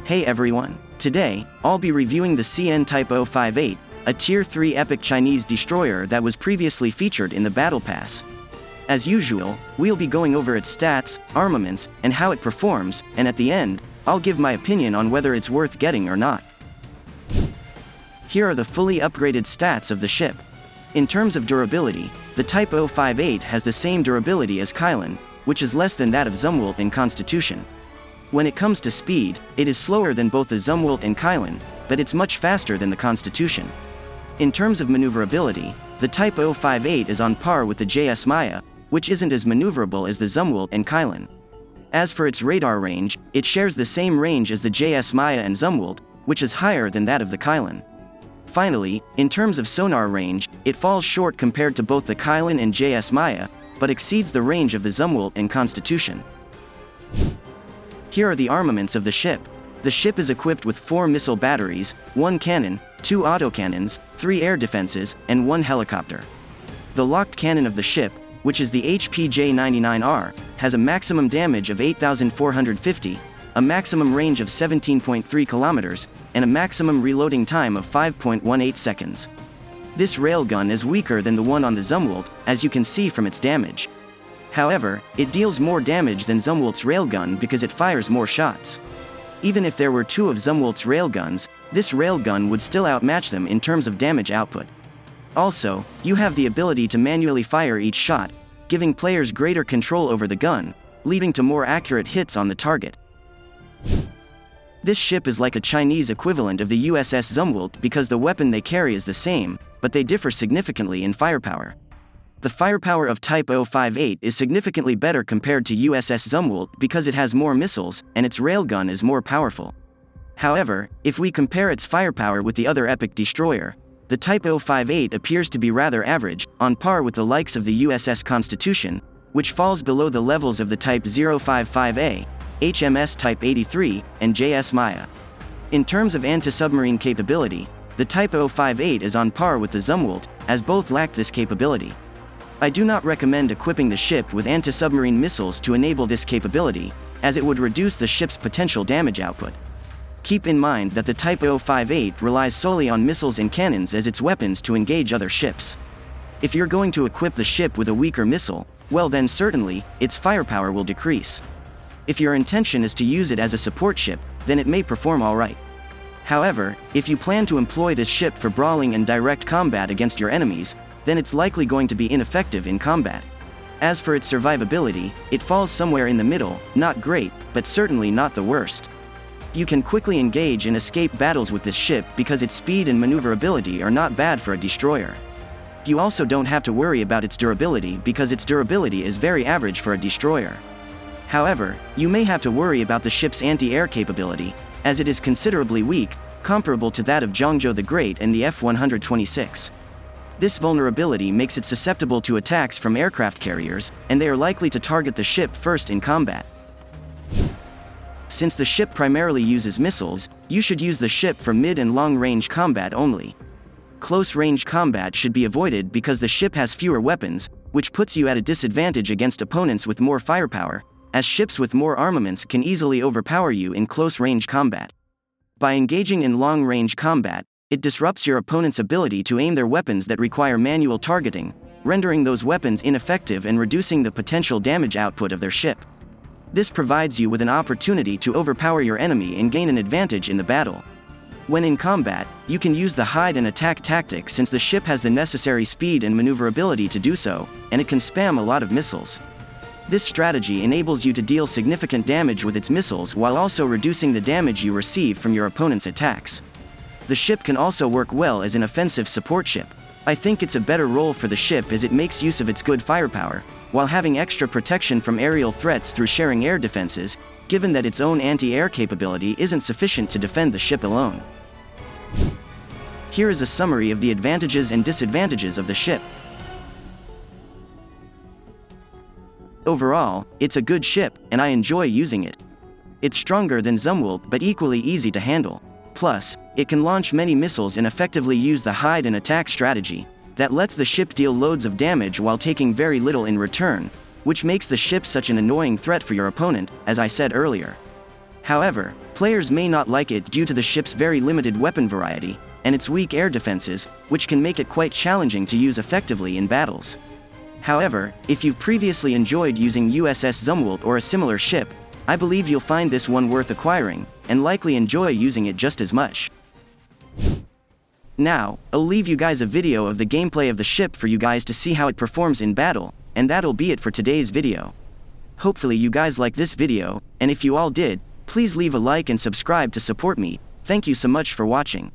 Hey everyone, today, I'll be reviewing the CN Type 058, a Tier 3 epic Chinese destroyer that was previously featured in the Battle Pass. As usual, we'll be going over its stats, armaments, and how it performs, and at the end, I'll give my opinion on whether it's worth getting or not. Here are the fully upgraded stats of the ship. In terms of durability, the Type 058 has the same durability as Kylan, which is less than that of Zumwalt in Constitution. When it comes to speed, it is slower than both the Zumwalt and Kylan, but it's much faster than the Constitution. In terms of maneuverability, the Type 058 is on par with the JS Maya, which isn't as maneuverable as the Zumwalt and Kylan. As for its radar range, it shares the same range as the JS Maya and Zumwalt, which is higher than that of the Kylan. Finally, in terms of sonar range, it falls short compared to both the Kylan and JS Maya, but exceeds the range of the Zumwalt and Constitution. Here are the armaments of the ship. The ship is equipped with 4 missile batteries, 1 cannon, 2 autocannons, 3 air defenses, and 1 helicopter. The locked cannon of the ship, which is the HPJ-99R, has a maximum damage of 8,450, a maximum range of 17.3 kilometers, and a maximum reloading time of 5.18 seconds. This railgun is weaker than the one on the Zumwalt, as you can see from its damage. However, it deals more damage than Zumwalt's railgun because it fires more shots. Even if there were 2 of Zumwalt's railguns, this railgun would still outmatch them in terms of damage output. Also, you have the ability to manually fire each shot, giving players greater control over the gun, leading to more accurate hits on the target. This ship is like a Chinese equivalent of the USS Zumwalt because the weapon they carry is the same, but they differ significantly in firepower. The firepower of Type 058 is significantly better compared to USS Zumwalt because it has more missiles, and its railgun is more powerful. However, if we compare its firepower with the other epic destroyer, the Type 058 appears to be rather average, on par with the likes of the USS Constitution, which falls below the levels of the Type 055A, HMS Type 83, and JS Maya. In terms of anti-submarine capability, the Type 058 is on par with the Zumwalt, as both lack this capability. I do not recommend equipping the ship with anti-submarine missiles to enable this capability, as it would reduce the ship's potential damage output. Keep in mind that the Type 058 relies solely on missiles and cannons as its weapons to engage other ships. If you're going to equip the ship with a weaker missile, well then certainly, its firepower will decrease. If your intention is to use it as a support ship, then it may perform alright. However, if you plan to employ this ship for brawling and direct combat against your enemies, then it's likely going to be ineffective in combat. As for its survivability, it falls somewhere in the middle, not great, but certainly not the worst. You can quickly engage and escape battles with this ship because its speed and maneuverability are not bad for a destroyer. You also don't have to worry about its durability because its durability is very average for a destroyer. However, you may have to worry about the ship's anti-air capability, as it is considerably weak, comparable to that of Zhongzhou the Great and the F-126. This vulnerability makes it susceptible to attacks from aircraft carriers, and they are likely to target the ship first in combat. Since the ship primarily uses missiles, you should use the ship for mid- and long-range combat only. Close-range combat should be avoided because the ship has fewer weapons, which puts you at a disadvantage against opponents with more firepower, as ships with more armaments can easily overpower you in close-range combat. By engaging in long-range combat, it disrupts your opponent's ability to aim their weapons that require manual targeting, rendering those weapons ineffective and reducing the potential damage output of their ship. This provides you with an opportunity to overpower your enemy and gain an advantage in the battle. When in combat, you can use the hide and attack tactic since the ship has the necessary speed and maneuverability to do so, and it can spam a lot of missiles. This strategy enables you to deal significant damage with its missiles while also reducing the damage you receive from your opponent's attacks. The ship can also work well as an offensive support ship. I think it's a better role for the ship as it makes use of its good firepower, while having extra protection from aerial threats through sharing air defenses, given that its own anti-air capability isn't sufficient to defend the ship alone. Here is a summary of the advantages and disadvantages of the ship. Overall, it's a good ship, and I enjoy using it. It's stronger than Zumwalt but equally easy to handle. Plus, it can launch many missiles and effectively use the hide and attack strategy, that lets the ship deal loads of damage while taking very little in return, which makes the ship such an annoying threat for your opponent, as I said earlier. However, players may not like it due to the ship's very limited weapon variety, and its weak air defenses, which can make it quite challenging to use effectively in battles. However, if you've previously enjoyed using USS Zumwalt or a similar ship, I believe you'll find this one worth acquiring, and likely enjoy using it just as much. Now, I'll leave you guys a video of the gameplay of the ship for you guys to see how it performs in battle, and that'll be it for today's video. Hopefully you guys like this video, and if you all did, please leave a like and subscribe to support me. Thank you so much for watching.